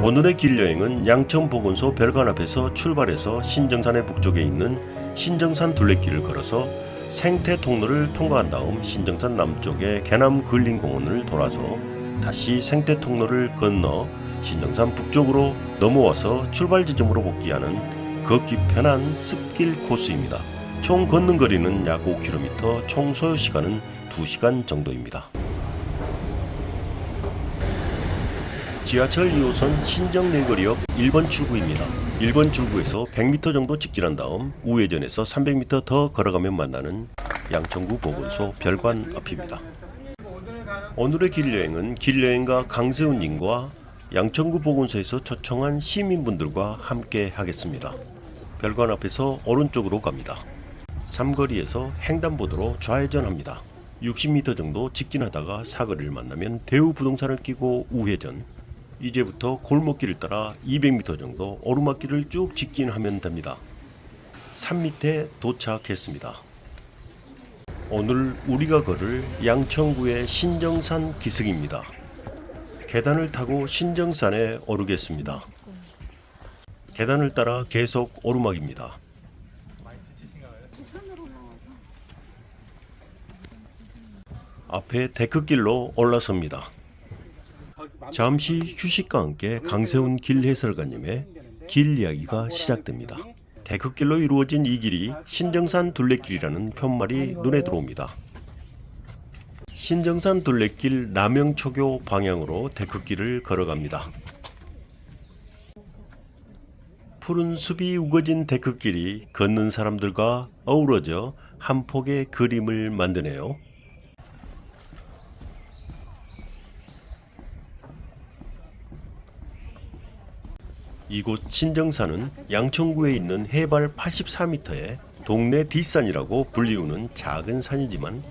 오늘의 길여행은 양천보건소 별관 앞에서 출발해서 신정산의 북쪽에 있는 신정산 둘레길을 걸어서 생태 통로를 통과한 다음 신정산 남쪽의 개남 근린공원을 돌아서 다시 생태 통로를 건너 신정산 북쪽으로 넘어와서 출발 지점으로 복귀하는 걷기 편한 습길 코스입니다. 총 걷는 거리는 약 5km, 총 소요 시간은 2시간 정도입니다. 지하철 2호선 신정내거리역 1번 출구입니다. 1번 출구에서 100m 정도 직진한 다음 우회전해서 300m 더 걸어가면 만나는 양천구 보건소 별관 앞입니다. 오늘의 길여행은 길여행가 강세훈님과 양천구 보건소에서 초청한 시민분들과 함께 하겠습니다. 별관 앞에서 오른쪽으로 갑니다. 삼거리에서 횡단보도로 좌회전합니다. 60m 정도 직진하다가 사거리를 만나면 대우부동산을 끼고 우회전. 이제부터 골목길을 따라 200m 정도 오르막길을 쭉 직진하면 됩니다. 산 밑에 도착했습니다. 오늘 우리가 걸을 양천구의 신정산 기슭입니다. 계단을 타고 신정산에 오르겠습니다. 계단을 따라 계속 오르막입니다. 앞에 데크길로 올라섭니다. 잠시 휴식과 함께 강세훈 길 해설가님의 길 이야기가 시작됩니다. 데크길로 이루어진 이 길이 신정산 둘레길이라는 편말이 눈에 들어옵니다. 신정산 둘레길 남영초교 방향으로 데크길을 걸어갑니다. 푸른 숲이 우거진 데크길이 걷는 사람들과 어우러져 한 폭의 그림을 만드네요. 이곳 신정산은 양천구에 있는 해발 84m의 동네 뒷산이라고 불리우는 작은 산이지만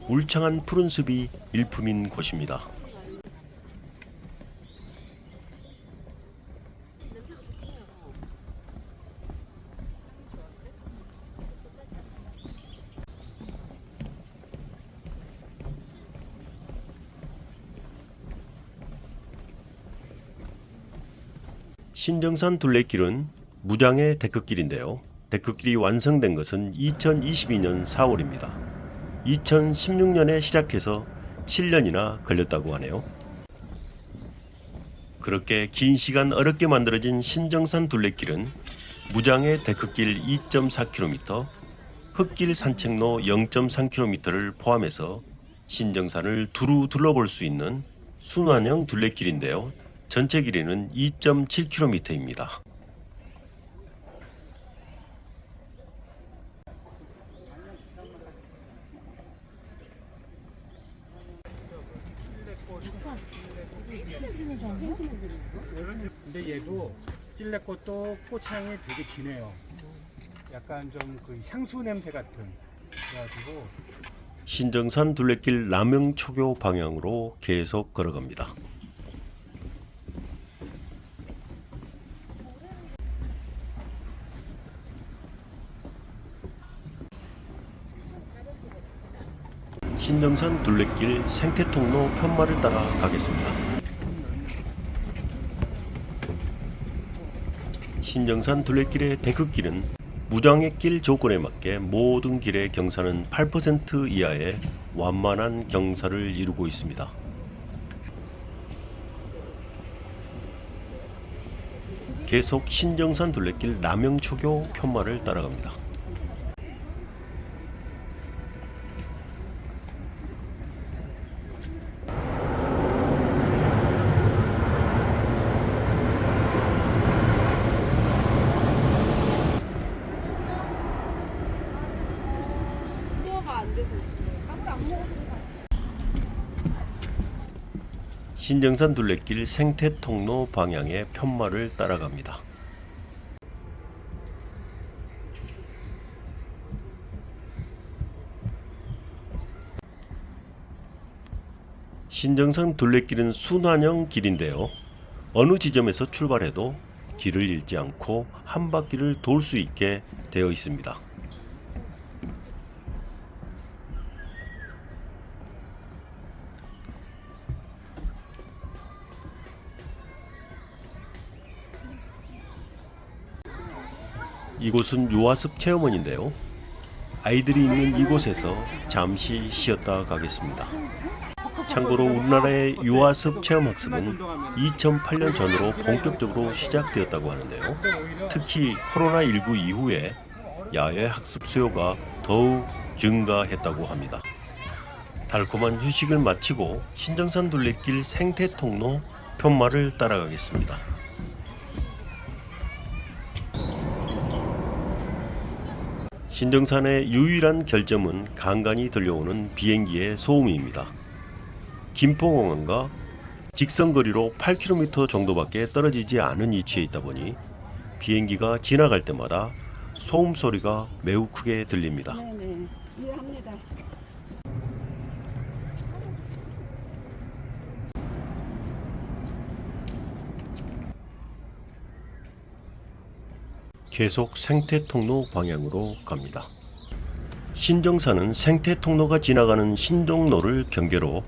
울창한 푸른 숲이 일품인 곳입니다. 신정산 둘레길은 무장의 데크길인데요. 데크길이 완성된 것은 2022년 4월입니다. 2016년에 시작해서 7년이나 걸렸다고 하네요. 그렇게 긴 시간 어렵게 만들어진 신정산 둘레길은 무장의 데크길 2.4km, 흙길 산책로 0.3km를 포함해서 신정산을 두루 둘러볼 수 있는 순환형 둘레길인데요. 전체 길이는 2.7km입니다. 근데 얘도 찔레꽃도 꽃향이 되게 진해요. 약간 좀 그 향수 냄새 같은. 그래가지고 신정산 둘레길 남영초교 방향으로 계속 걸어갑니다. 신정산 둘레길 생태통로 편말을 따라 가겠습니다. 신정산 둘레길의 데크길은 무장의 길 조건에 맞게 모든 길의 경사는 8% 이하의 완만한 경사를 이루고 있습니다. 계속 신정산 둘레길 남영초교 편말을 따라갑니다. 신정산 둘레길 생태통로 방향의 편말을 따라갑니다. 신정산 둘레길은 순환형 길인데요. 어느 지점에서 출발해도 길을 잃지 않고 한 바퀴를 돌 수 있게 되어 있습니다. 이곳은 유아습 체험원인데요. 아이들이 있는 이곳에서 잠시 쉬었다 가겠습니다. 참고로 우리나라의 유아습 체험학습은 2008년 전으로 본격적으로 시작되었다고 하는데요. 특히 코로나19 이후에 야외 학습 수요가 더욱 증가했다고 합니다. 달콤한 휴식을 마치고 신정산 둘레길 생태통로 편마를 따라가겠습니다. 신정산의 유일한 결점은 간간히 들려오는 비행기의 소음입니다. 김포공항과 직선거리로 8km 정도밖에 떨어지지 않은 위치에 있다 보니 비행기가 지나갈 때마다 소음 소리가 매우 크게 들립니다. 네네, 이해합니다. 계속 생태통로 방향으로 갑니다. 신정산은 생태통로가 지나가는 신동로를 경계로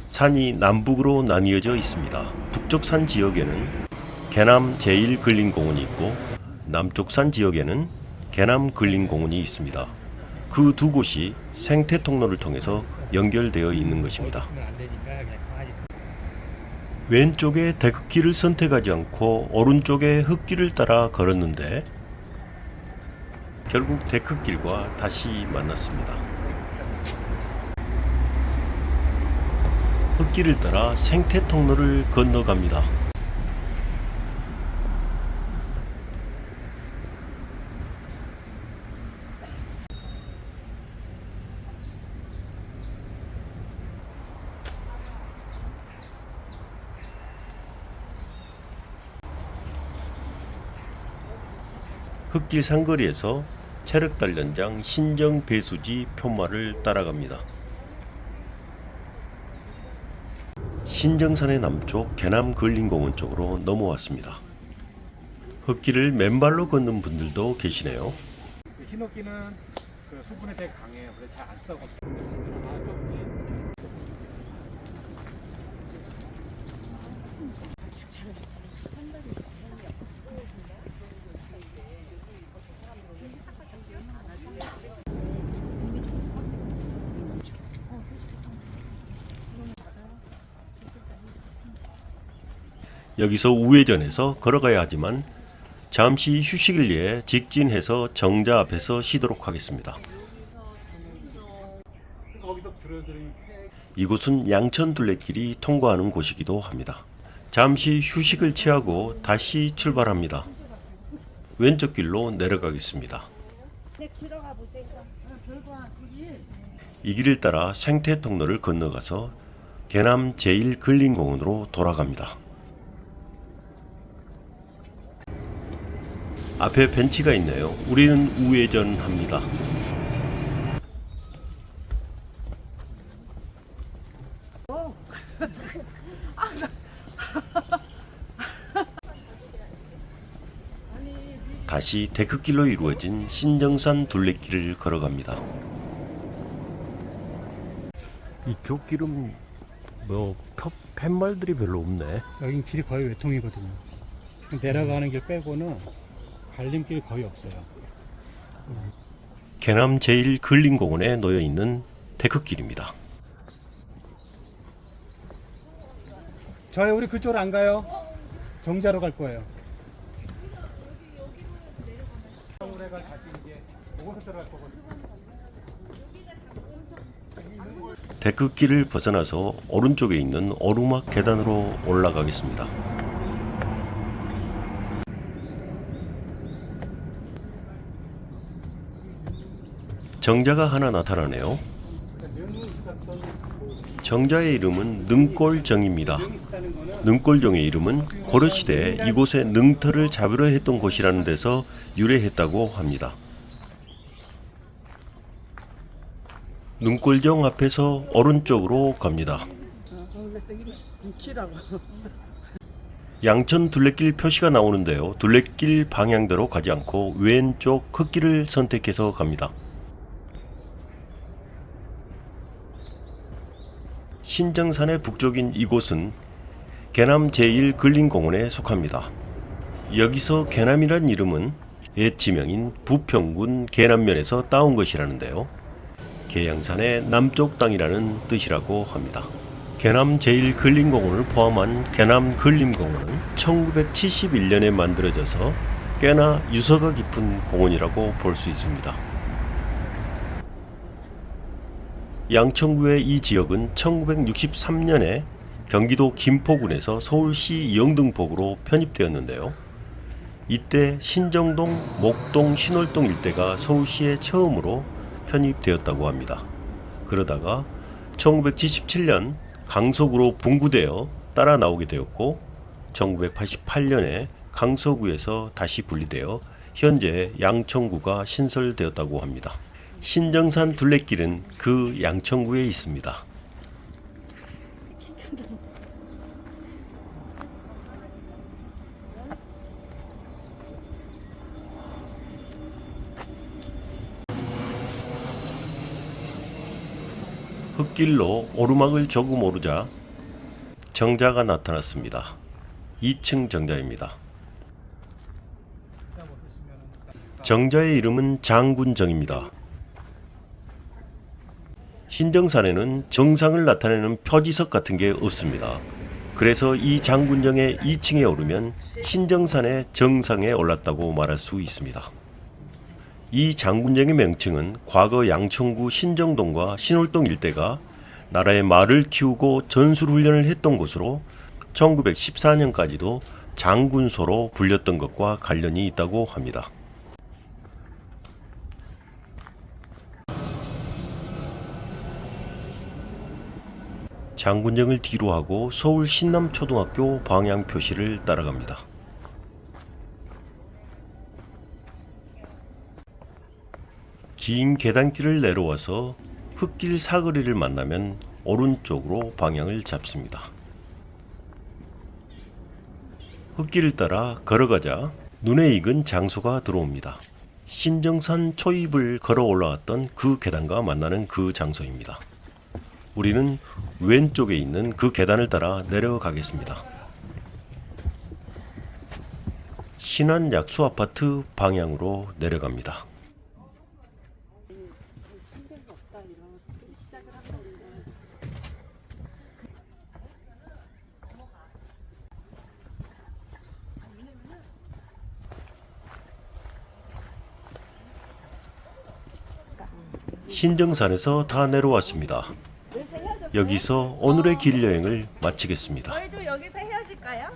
산이 남북으로 나뉘어져 있습니다. 북쪽 산 지역에는 개남 제1근린공원이 있고 남쪽 산 지역에는 개남 근린공원이 있습니다. 그 두 곳이 생태통로를 통해서 연결되어 있는 것입니다. 왼쪽의 데크길을 선택하지 않고 오른쪽의 흙길을 따라 걸었는데 결국 데크길과 다시 만났습니다. 흙길을 따라 생태통로를 건너갑니다. 흙길 상거리에서 체력달 연장 신정배수지 편마를 따라갑니다. 신정산의 남쪽 개남 근린공원 쪽으로 넘어왔습니다. 흙길을 맨발로 걷는 분들도 계시네요. 흰옥기는 그 수분이 되게 강해요. 그래서 잘 안 썩어. 여기서 우회전해서 걸어가야 하지만 잠시 휴식을 위해 직진해서 정자 앞에서 쉬도록 하겠습니다. 거기서 들어들이 이곳은 양천 둘레길이 통과하는 곳이기도 합니다. 잠시 휴식을 취하고 다시 출발합니다. 왼쪽 길로 내려가겠습니다. 이 길을 따라 생태통로를 건너가서 개남 제1근린공원으로 돌아갑니다. 앞에 벤치가 있네요. 우리는 우회전합니다. 다시 데크길로 이루어진 신정산 둘레길을 걸어갑니다. 이쪽 길은 팻말들이 별로 없네. 여긴 길이 거의 외통이거든요. 내려가는 길 빼고는 갈림길이 거의 없어요. 개남 제1근린공원에 놓여있는 데크길입니다. 저희 우리 그쪽으로 안 가요. 정자로 갈 거예요. 우리가 다시 이제 보고서 들어갈 거거든요. 데크길을 벗어나서 오른쪽에 있는 오르막 계단으로 올라가겠습니다. 정자가 하나 나타나네요. 정자의 이름은 능골정입니다. 능골정의 이름은 고려시대에 이곳에 능터를 잡으려 했던 곳이라는 데서 유래했다고 합니다. 능골정 앞에서 오른쪽으로 갑니다. 양천 둘레길 표시가 나오는데요. 둘레길 방향대로 가지 않고 왼쪽 흙길을 선택해서 갑니다. 신정산의 북쪽인 이곳은 개남 제1근린공원에 속합니다. 여기서 개남이란 이름은 옛 지명인 부평군 계남면에서 따온 것이라는데요. 계양산의 남쪽 땅이라는 뜻이라고 합니다. 계남 제1근린공원을 포함한 계남근린공원은 1971년에 만들어져서 꽤나 유서가 깊은 공원이라고 볼 수 있습니다. 양천구의 이 지역은 1963년에 경기도 김포군에서 서울시 영등포구로 편입되었는데요. 이때 신정동, 목동, 신월동 일대가 서울시에 처음으로 편입되었다고 합니다. 그러다가 1977년 강서구로 분구되어 따라 나오게 되었고 1988년에 강서구에서 다시 분리되어 현재 양천구가 신설되었다고 합니다. 신정산 둘레길은 그 양천구에 있습니다. 흙길로 오르막을 조금 오르자 정자가 나타났습니다. 2층 정자입니다. 정자의 이름은 장군정입니다. 신정산에는 정상을 나타내는 표지석 같은 게 없습니다. 그래서 이 장군정의 2층에 오르면 신정산의 정상에 올랐다고 말할 수 있습니다. 이 장군정의 명칭은 과거 양천구 신정동과 신월동 일대가 나라의 말을 키우고 전술훈련을 했던 곳으로 1914년까지도 장군소로 불렸던 것과 관련이 있다고 합니다. 장군정을 뒤로 하고 서울 신남초등학교 방향 표시를 따라갑니다. 긴 계단길을 내려와서 흙길 사거리를 만나면 오른쪽으로 방향을 잡습니다. 흙길을 따라 걸어가자 눈에 익은 장소가 들어옵니다. 신정산 초입을 걸어 올라왔던 그 계단과 만나는 그 장소입니다. 우리는 왼쪽에 있는 그 계단을 따라 내려가겠습니다. 신안약수아파트 방향으로 내려갑니다. 신정산에서 다 내려왔습니다. 여기서 오늘의 길 여행을 마치겠습니다. 저희도 여기서 헤어질까요?